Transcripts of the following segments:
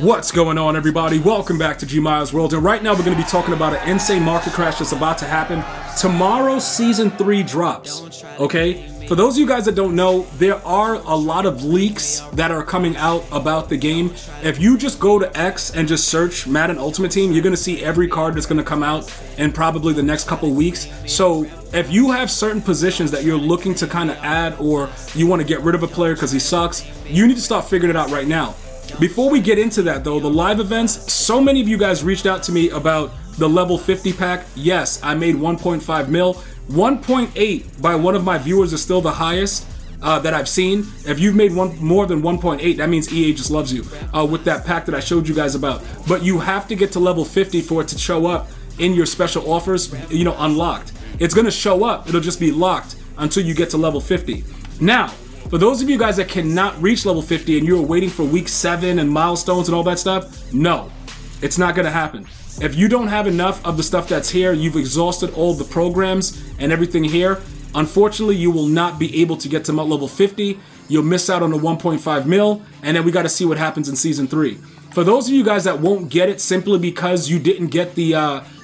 What's going on, everybody? Welcome back to GmiasWorld, and right now we're going to be talking about an insane market crash that's about to happen. Tomorrow, Season 3 drops, okay? For those of you guys that don't know, there are a lot of leaks that are coming out about the game. If you just go to X and just search Madden Ultimate Team, you're going to see every card that's going to come out in probably the next couple weeks. So if you have certain positions that you're looking to kind of add, or you want to get rid of a player because he sucks, you need to start figuring it out right now. Before we get into that though, the live events, so many of you guys reached out to me about the level 50 pack. Yes, I made 1.5 mil. 1.8 by one of my viewers is still the highest that I've seen. If you've made more than 1.8, that means EA just loves you with that pack that I showed you guys about. But you have to get to level 50 for it to show up in your special offers, unlocked. It's gonna show up, it'll just be locked until you get to level 50. Now, for those of you guys that cannot reach level 50 and you're waiting for week 7 and milestones and all that stuff, no, it's not gonna happen. If you don't have enough of the stuff that's here, you've exhausted all the programs and everything here, unfortunately you will not be able to get to level 50. You'll miss out on the 1.5 mil, and then we gotta see what happens in Season 3. For those of you guys that won't get it simply because you didn't get the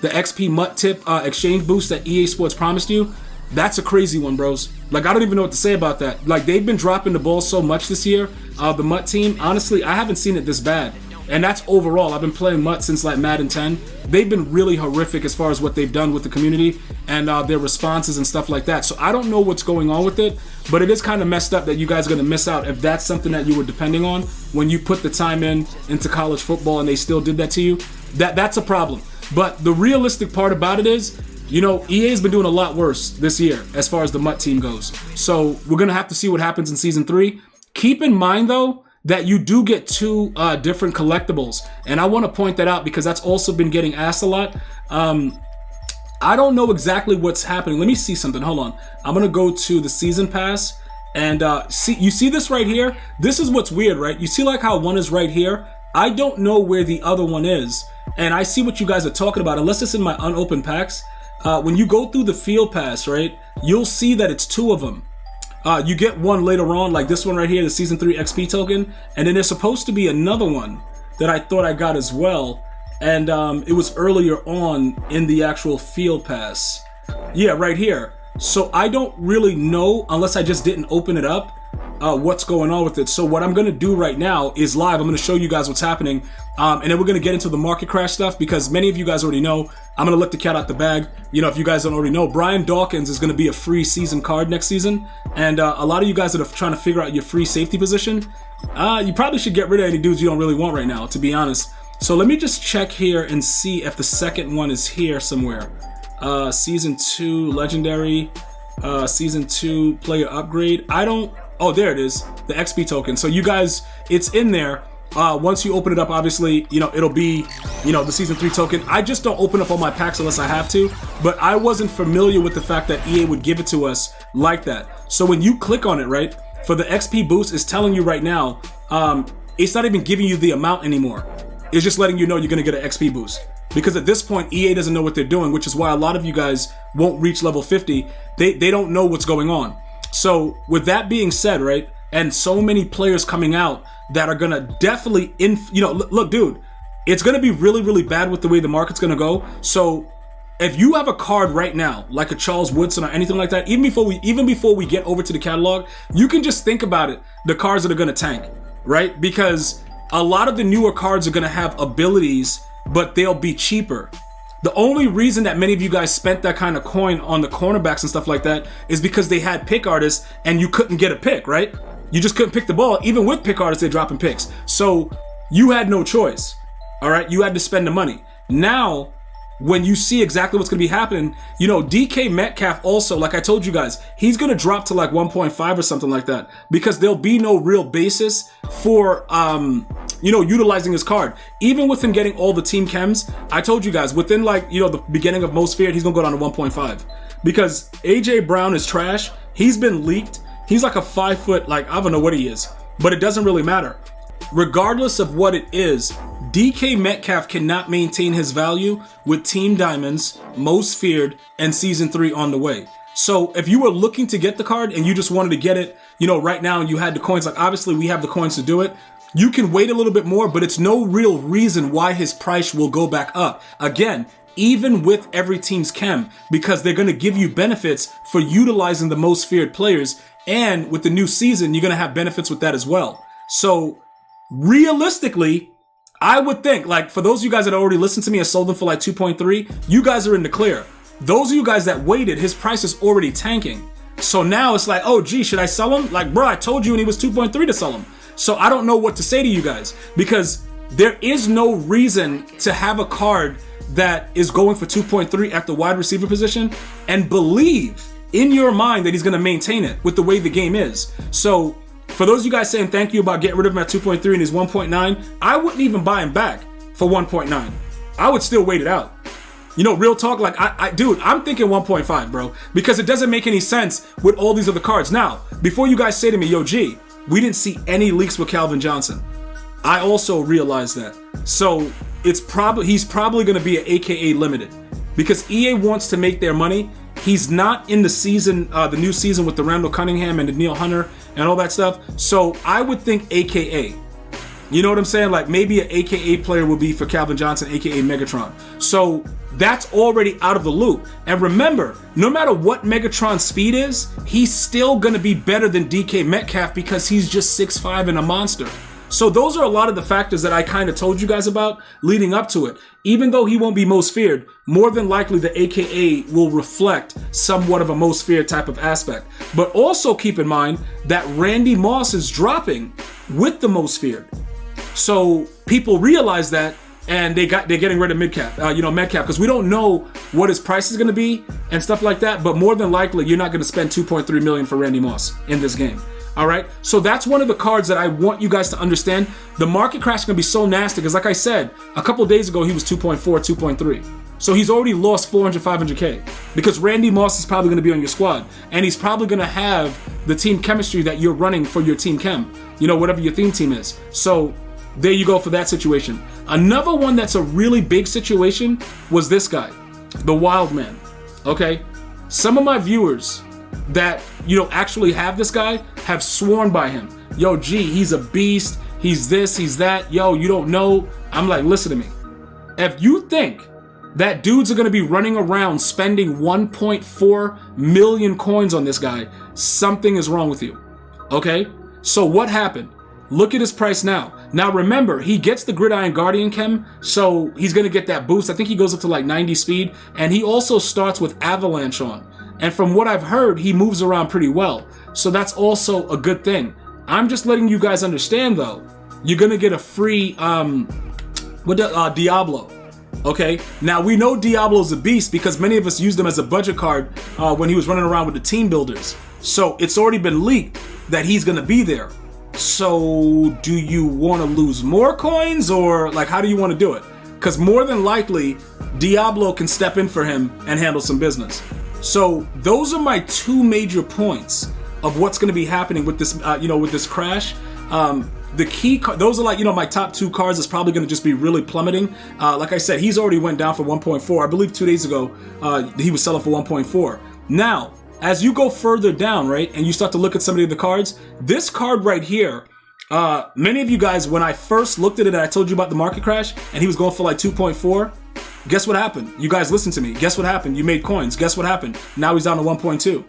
XP MUT tip exchange boost that EA Sports promised you, that's a crazy one, bros. Like, I don't even know what to say about that. Like, they've been dropping the ball so much this year. The MUT team, honestly, I haven't seen it this bad. And that's overall. I've been playing MUT since like Madden 10. They've been really horrific as far as what they've done with the community and their responses and stuff like that. So I don't know what's going on with it, but it is kind of messed up that you guys are going to miss out if that's something that you were depending on when you put the time into college football and they still did that to you. That's a problem. But the realistic part about it is, EA's been doing a lot worse this year as far as the MUT team goes. So we're going to have to see what happens in Season 3. Keep in mind, though, that you do get 2 different collectibles. And I want to point that out because that's also been getting asked a lot. I don't know exactly what's happening. Let me see something. Hold on. I'm going to go to the Season Pass. And you see this right here? This is what's weird, right? You see like how one is right here? I don't know where the other one is. And I see what you guys are talking about. Unless it's in my unopened packs. When you go through the field pass, right, you'll see that it's 2 of them. You get one later on, like this one right here, the Season 3 XP token, and then there's supposed to be another one that I thought I got as well, and it was earlier on in the actual field pass. Yeah, right here. So I don't really know, unless I just didn't open it up, what's going on with it. So what I'm going to do right now is live. I'm going to show you guys what's happening, and then we're going to get into the market crash stuff because many of you guys already know. I'm going to let the cat out the bag. If you guys don't already know, Brian Dawkins is going to be a free season card next season, and a lot of you guys that are trying to figure out your free safety position, you probably should get rid of any dudes you don't really want right now, to be honest. So let me just check here and see if the second one is here somewhere. Season 2 legendary, Season 2 player upgrade. Oh, there it is, the XP token. So you guys, it's in there. Once you open it up, obviously, it'll be, the Season 3 token. I just don't open up all my packs unless I have to, but I wasn't familiar with the fact that EA would give it to us like that. So when you click on it, right, for the XP boost, it's telling you right now, it's not even giving you the amount anymore. It's just letting you know you're going to get an XP boost. Because at this point, EA doesn't know what they're doing, which is why a lot of you guys won't reach level 50. They don't know what's going on. So with that being said, right, and so many players coming out that are gonna definitely look, dude, it's gonna be really, really bad with the way the market's gonna go. So if you have a card right now, like a Charles Woodson or anything like that, even before we get over to the catalog, you can just think about it, the cards that are gonna tank, right? Because a lot of the newer cards are gonna have abilities, but they'll be cheaper. The only reason that many of you guys spent that kind of coin on the cornerbacks and stuff like that is because they had pick artists and you couldn't get a pick, right? You just couldn't pick the ball. Even with pick artists, they're dropping picks. So you had no choice, all right? You had to spend the money. Now, when you see exactly what's going to be happening, DK Metcalf also, like I told you guys, he's going to drop to like 1.5 or something like that because there'll be no real basis for, utilizing his card. Even with him getting all the team chems, I told you guys, within the beginning of Most Feared, he's going to go down to 1.5 because AJ Brown is trash. He's been leaked. He's like a 5 foot, I don't know what he is, but it doesn't really matter. Regardless of what it is, DK Metcalf cannot maintain his value with Team Diamonds, Most Feared, and Season 3 on the way. So if you were looking to get the card and you just wanted to get it, right now and you had the coins, obviously we have the coins to do it, You can wait a little bit more, but it's no real reason why his price will go back up. Again, even with every team's chem, because they're going to give you benefits for utilizing the most feared players. And with the new season, you're going to have benefits with that as well. So realistically, I would think, like, for those of you guys that already listened to me, I sold them for like 2.3. You guys are in the clear. Those of you guys that waited, his price is already tanking. So now it's like, oh, gee, should I sell him? Like, bro, I told you when he was 2.3 to sell him. So I don't know what to say to you guys, because there is no reason to have a card that is going for 2.3 at the wide receiver position and believe in your mind that he's going to maintain it with the way the game is. So for those of you guys saying thank you about getting rid of him at 2.3 and he's 1.9, I wouldn't even buy him back for 1.9. I would still wait it out. You know, real talk, like, dude, I'm thinking 1.5, bro, because it doesn't make any sense with all these other cards. Now, before you guys say to me, yo, G, we didn't see any leaks with Calvin Johnson. I also realized that. So he's probably going to be an AKA limited, because EA wants to make their money. He's not in the season, the new season with the Randall Cunningham and the Neil Hunter and all that stuff. So I would think AKA. You know what I'm saying? Like, maybe an AKA player will be for Calvin Johnson, AKA Megatron. So that's already out of the loop. And remember, no matter what Megatron's speed is, he's still going to be better than DK Metcalf because he's just 6'5" and a monster. So those are a lot of the factors that I kind of told you guys about leading up to it. Even though he won't be most feared, more than likely the AKA will reflect somewhat of a most feared type of aspect. But also keep in mind that Randy Moss is dropping with the most feared. So people realize that, and they're getting rid of Metcalf, because we don't know what his price is going to be and stuff like that. But more than likely, you're not going to spend $2.3 million for Randy Moss in this game. All right, so that's one of the cards that I want you guys to understand. The market crash is going to be so nasty because, like I said, a couple of days ago, he was 2.4, 2.3. So he's already lost 400, 500K because Randy Moss is probably going to be on your squad. And he's probably going to have the team chemistry that you're running for your team chem, whatever your theme team is. So there you go for that situation. Another one that's a really big situation was this guy, the Wild Man. Okay, some of my viewers that actually have this guy have sworn by him. Yo, G, he's a beast. He's this, he's that. Yo, you don't know. I'm like, listen to me. If you think that dudes are going to be running around spending 1.4 million coins on this guy, something is wrong with you. Okay? So what happened? Look at his price now. Now remember, he gets the Gridiron Guardian chem, so he's going to get that boost. I think he goes up to like 90 speed, and he also starts with Avalanche on. And from what I've heard, he moves around pretty well. So that's also a good thing. I'm just letting you guys understand, though, you're going to get a free Diablo. Okay? Now, we know Diablo's a beast because many of us used him as a budget card when he was running around with the team builders. So it's already been leaked that he's going to be there. So do you want to lose more coins, or like, how do you want to do it? Because more than likely, Diablo can step in for him and handle some business. So those are my two major points of what's going to be happening with this, with this crash. The key, those are like, my top two cards is probably going to just be really plummeting. Like I said, he's already went down for 1.4. I believe 2 days ago, he was selling for 1.4. Now, as you go further down, right, and you start to look at some of the cards, this card right here, many of you guys, when I first looked at it and I told you about the market crash and he was going for like 2.4, guess what happened? You guys listen to me. Guess what happened? You made coins. Guess what happened? Now he's down to 1.2.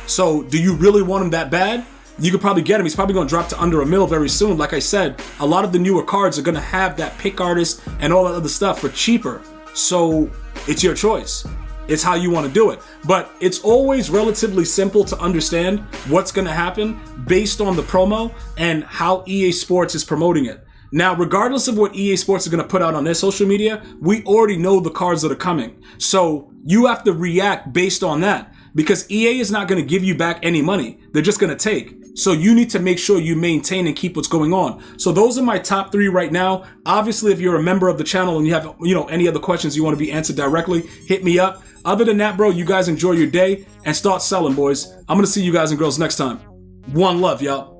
So do you really want him that bad? You could probably get him. He's probably going to drop to under $1 million very soon. Like I said, a lot of the newer cards are going to have that pick artist and all that other stuff for cheaper. So it's your choice. It's how you want to do it. But it's always relatively simple to understand what's going to happen based on the promo and how EA Sports is promoting it. Now, regardless of what EA Sports is going to put out on their social media, we already know the cards that are coming. So you have to react based on that, because EA is not going to give you back any money. They're just going to take. So you need to make sure you maintain and keep what's going on. So those are my top three right now. Obviously, if you're a member of the channel and you have, any other questions you want to be answered directly, hit me up. Other than that, bro, you guys enjoy your day and start selling, boys. I'm going to see you guys and girls next time. One love, y'all.